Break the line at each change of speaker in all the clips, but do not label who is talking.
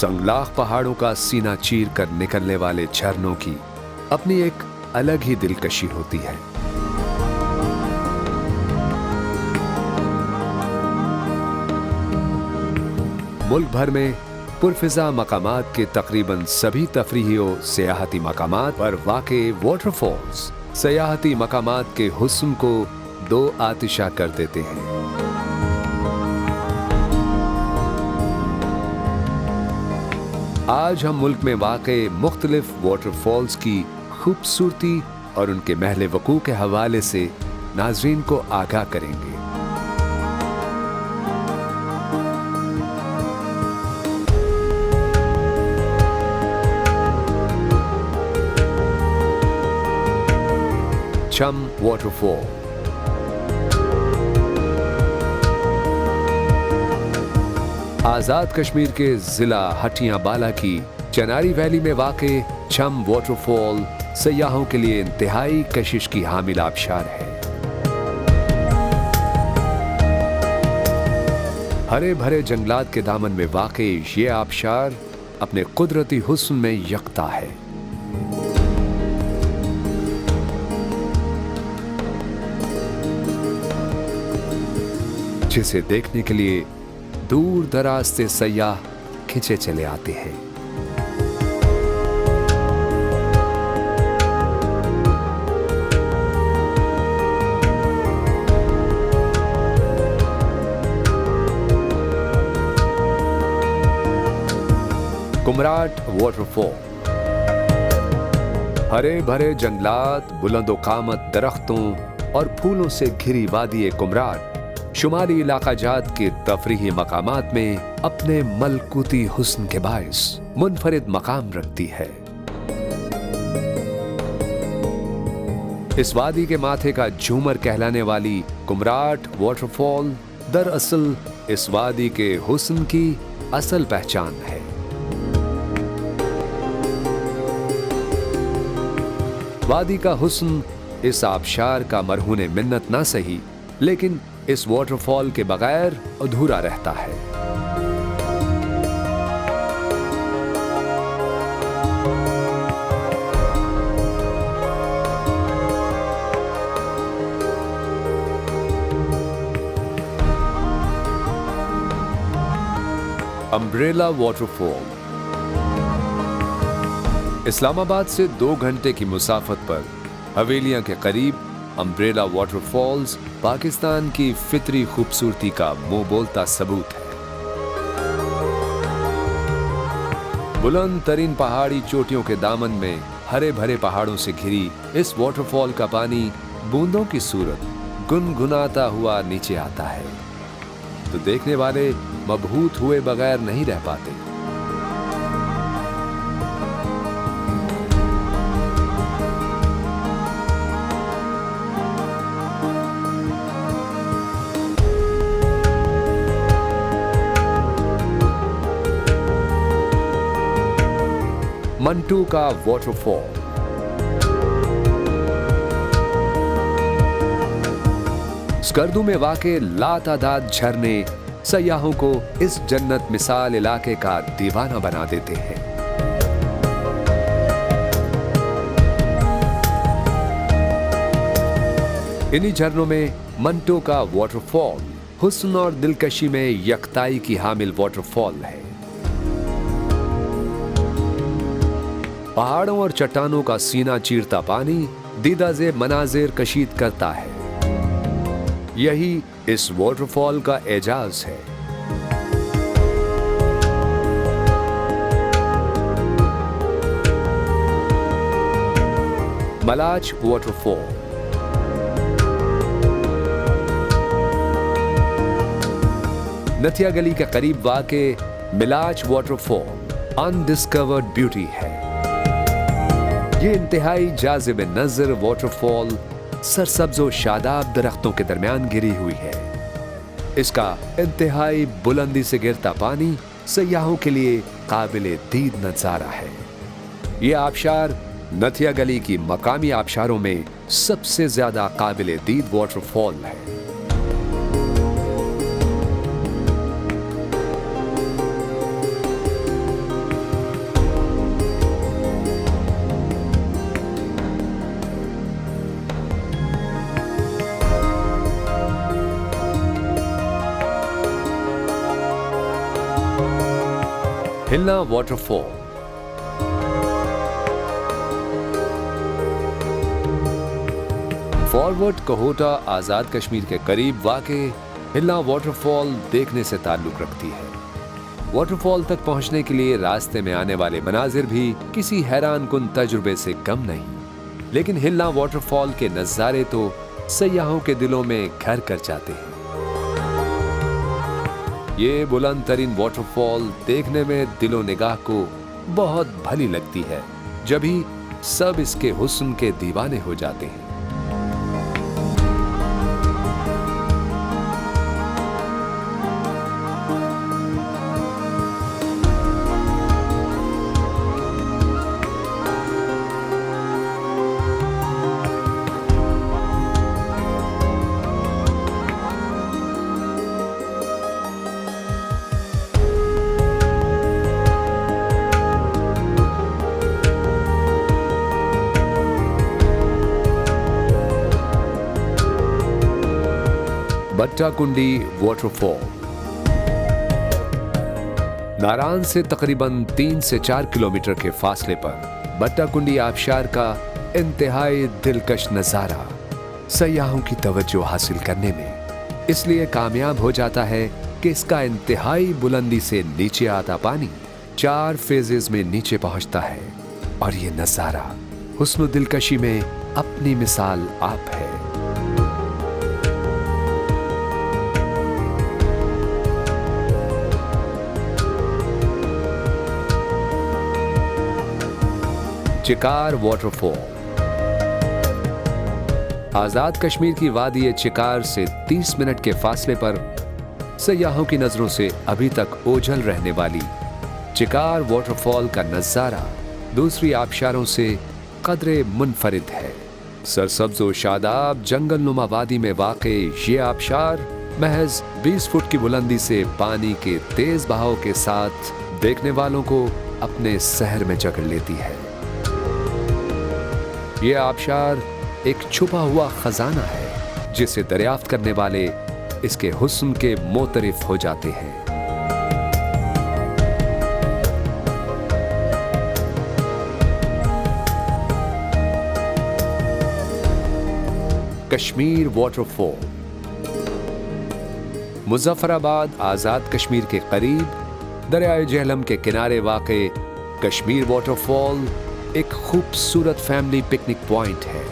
संगलाख पहाड़ों का सीना चीर कर निकलने वाले झरनों की अपनी एक अलग ही दिलकशी होती है। मुल्क भर में पुरफिजा मकामात के तकरीबन सभी तफरीही और सियाहती मकामात पर वाक़े वाटरफॉल्स सियाहती मकामात के हुस्न को दो आतिशा कर देते हैं। आज हम मुल्क में वाक़े मुख्तलिफ वाटरफॉल्स की खूबसूरती और उनके महल वकूअ के हवाले से नाज़रीन को आगाह करेंगे। चम वाटरफॉल। आजाद कश्मीर के जिला हटिया बाला की चनारी वैली में वाक़े चम वाटरफॉल सयाहों के लिए इंतहाई कशिश की हामिल आबशार है। हरे भरे जंगलात के दामन में वाक़े ये आबशार अपने कुदरती हुस्न में यकता है। जिसे देखने के लिए दूर दराज से सयाह खिंचे चले आते हैं। कुमराट वाटरफॉल। हरे भरे जंगलात, बुलंदो कामत दरख्तों और फूलों से घिरी वादी कुमराट शुमाली इलाका जात के तफरीही मकामात में अपने मलकूती हुस्न के बाइस मुनफरिद मकाम रखती है। इस वादी के माथे का झूमर कहलाने वाली कुमराट वाटरफॉल दरअसल इस वादी के हुस्न की असल पहचान है। वादी का हुस्न इस आबशार का मरहून मिन्नत ना सही, लेकिन इस वाटरफॉल के बगैर अधूरा रहता है। Umbrella waterfall. इस्लामाबाद से 2 घंटे की मुसाफत पर हवेलियां के करीब अम्ब्रेला वाटरफॉल्स पाकिस्तान की फितरी खूबसूरती का मुंह बोलता सबूत है। बुलंद तरीन पहाड़ी चोटियों के दामन में हरे भरे पहाड़ों से घिरी इस वाटरफॉल का पानी बूंदों की सूरत गुनगुनाता हुआ नीचे आता है, तो देखने वाले मबहूत हुए बगैर नहीं रह पाते। मंटू का वाटरफॉल। स्कर्दू में वाक़े लातादाद झरने सयाहों को इस जन्नत मिसाल इलाके का दीवाना बना देते हैं। इन्हीं झरनों में मंटू का वाटरफॉल हुस्न और दिलकशी में यकताई की हामिल वाटरफॉल है। पहाड़ों और चट्टानों का सीना चीरता पानी दीदाज़े मनाजिर कशीद करता है। यही इस वाटरफॉल का एजाज है। मलाच वाटरफॉल। नथिया गली के करीब वाक़े मिलाच वाटरफॉल अनडिस्कवर्ड ब्यूटी है। ये इंतहाई जाज़िब नज़र वाटरफॉल सरसब्ज़ो शादाब दरख्तों के दरमियान गिरी हुई है। इसका इंतहाई बुलंदी से गिरता पानी सयाहों के लिए काबिले दीद नज़ारा है। ये आबशार नथिया गली की मकामी आबशारों में सबसे ज्यादा काबिले दीद वाटरफॉल है। हिलना वाटरफॉल। फॉरवर्ड कोहोटा आजाद कश्मीर के करीब वाक़े हिलना वाटरफॉल देखने से ताल्लुक रखती है। वाटरफॉल तक पहुंचने के लिए रास्ते में आने वाले मनाजिर भी किसी हैरानकुन तजुर्बे से कम नहीं, लेकिन हिलना वाटरफॉल के नज़ारे तो सयाहों के दिलों में घर कर जाते हैं। ये बुलंद तरीन वाटरफॉल देखने में दिलो निगाह को बहुत भली लगती है, जब ही सब इसके हुस्न के दीवाने हो जाते हैं। बट्टाकुंडी वाटरफॉल नारान से तकरीबन 3 से 4 किलोमीटर के फासले पर बट्टाकुंडी आबशार का इंतहाई दिलकश नजारा सयाहों की तवज्जो हासिल करने में इसलिए कामयाब हो जाता है कि इसका इंतहाई बुलंदी से नीचे आता पानी 4 फेजेस में नीचे पहुंचता है और ये नजारा हुस्न दिलकशी में अपनी मिसाल आप है। चिकार वाटरफॉल आजाद कश्मीर की वादी चिकार से 30 मिनट के फासले पर सयाहों की नजरों से अभी तक ओझल रहने वाली चिकार वाटरफॉल का नजारा दूसरी आबशारों से कदरे मुनफरिद है। सरसब्ज व शादाब जंगल नुमा वादी में वाक़े ये आबशार महज 20 फुट की बुलंदी से पानी के तेज बहाव के साथ देखने वालों को अपने सहर में जकड़ लेती है। ये आबशार एक छुपा हुआ खजाना है जिसे दरियाफ्त करने वाले इसके हुस्न के मोतरिफ हो जाते हैं। कश्मीर वाटरफॉल मुजफ्फराबाद आजाद कश्मीर के करीब दरियाए जेहलम के किनारे वाक़े कश्मीर वाटरफॉल एक खूबसूरत फैमिली पिकनिक पॉइंट है,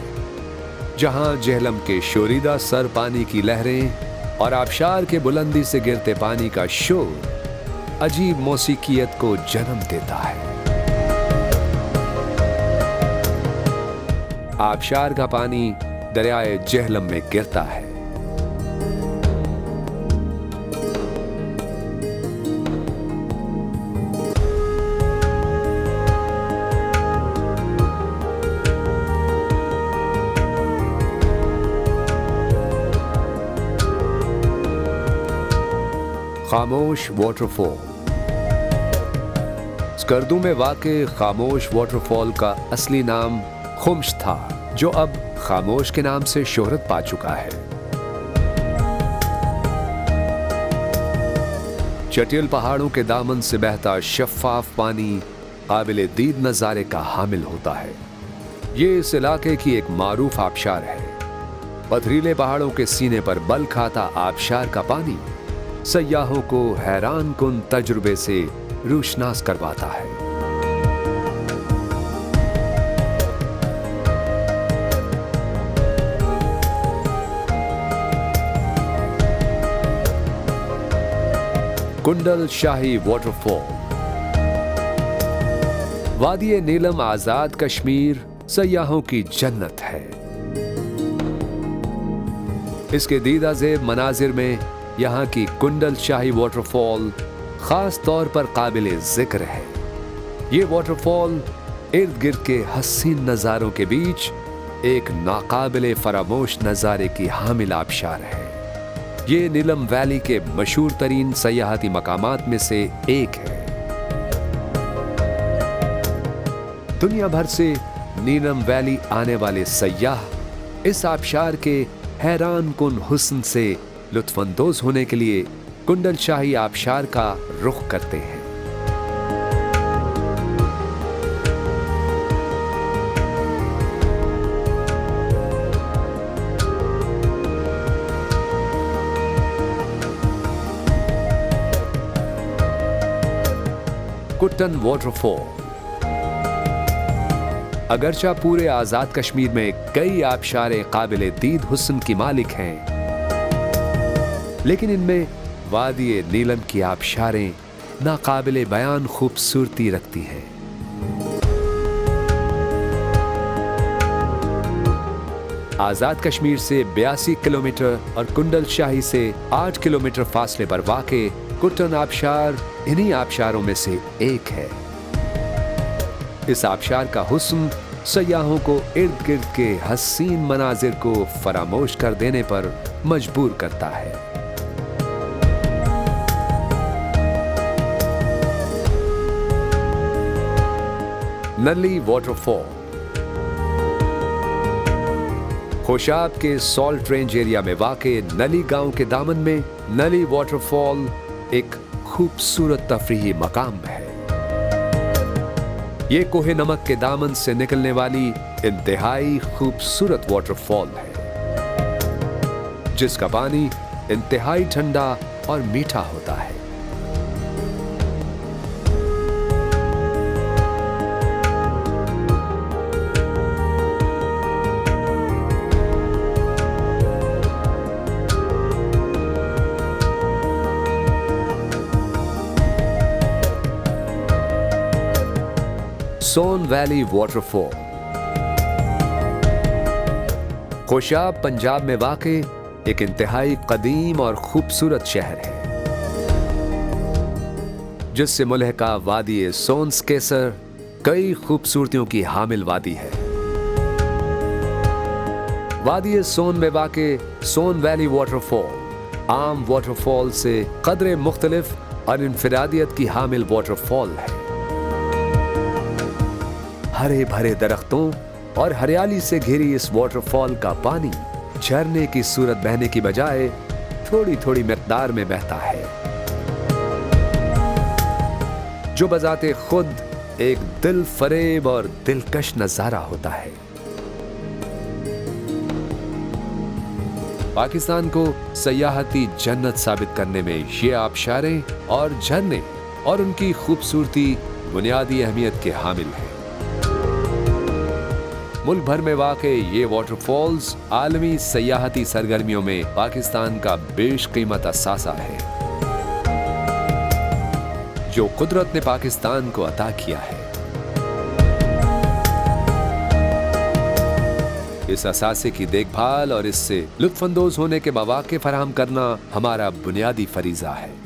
जहां जेहलम के शोरीदा सर पानी की लहरें और आबशार के बुलंदी से गिरते पानी का शोर अजीब मौसीकियत को जन्म देता है। आबशार का पानी दरियाए जेहलम में गिरता है। खामोश वाटरफॉल स्कर्दू में वाक़े खामोश वाटरफॉल का असली नाम खुम्श था, जो अब खामोश के नाम से शोहरत पा चुका है। चटियल पहाड़ों के दामन से बहता शफ्फाफ पानी काबिल दीद नजारे का हामिल होता है। ये इस इलाके की एक मारूफ आबशार है। पथरीले पहाड़ों के सीने पर बल खाता आबशार का पानी सयाहों को हैरान कुन तजुर्बे से रूशनास करवाता है। कुंडल शाही वाटरफॉल वादी नीलम आजाद कश्मीर सयाहों की जन्नत है। इसके दीदा ज़ेब मनाजिर में यहाँ की कुंडल शाही वाटरफॉल खास तौर पर काबिल जिक्र है। ये वाटरफॉल इर्द गिर्द के हसीन नज़ारों के बीच एक नाकाबिले फरामोश नज़ारे की हामिल आबशार है। ये नीलम वैली के मशहूर तरीन सयाहती मकामात में से एक है। दुनिया भर से नीलम वैली आने वाले सयाह इस आबशार के हैरान कुन हुस्न से लुत्फानंदोज होने के लिए कुंडल शाही आबशार का रुख करते हैं। कुट्टन वाटरफॉल। अगरचा पूरे आजाद कश्मीर में कई आबशारें काबिले दीद हुस्न की मालिक हैं, लेकिन इनमें वादी नीलम की आबशारें नाकाबिले बयान खूबसूरती रखती हैं। आजाद कश्मीर से 82 किलोमीटर और कुंडल शाही से 8 किलोमीटर फासले पर वाक़े कुट्टन आबशार इन्हीं आबशारों में से एक है। इस आबशार का हुस्न सयाहों को इर्द गिर्द के हसीन मनाजिर को फरामोश कर देने पर मजबूर करता है। नली वाटरफॉल खुशाब के सॉल्ट रेंज एरिया में वाक़े नली गांव के दामन में नली वाटरफॉल एक खूबसूरत तफरीही मकाम है। ये कोहे नमक के दामन से निकलने वाली इंतहाई खूबसूरत वाटरफॉल है, जिसका पानी इंतहाई ठंडा और मीठा होता है। सोन वैली वाटरफॉल खुशाब पंजाब में वाक़े एक इंतहाई कदीम और खूबसूरत शहर है, जिससे मुल्हका वादी सोन्स केसर कई खूबसूरतियों की हामिल वादी है। वादी सोन में वाक़े सोन वैली वाटरफॉल आम वाटरफॉल से कदरे मुख्तलिफ और इनफिरादियत की हामिल वाटरफॉल है। हरे भरे दरख्तों और हरियाली से घिरी इस वाटरफॉल का पानी झरने की सूरत बहने की बजाय थोड़ी थोड़ी मिकदार में बहता है, जो बजाते खुद एक दिल फरेब और दिलकश नजारा होता है। पाकिस्तान को सयाहती जन्नत साबित करने में ये आबशारें और झरने और उनकी खूबसूरती बुनियादी अहमियत के हामिल हैं। मुल्क भर में वाक़े ये वाटरफॉल्स आलमी सयाहती सरगर्मियों में पाकिस्तान का बेशकीमत असासा है, जो कुदरत ने पाकिस्तान को अता किया है। इस असासे की देखभाल और इससे लुत्फानंदोज होने के मौके फराहम करना हमारा बुनियादी फरीजा है।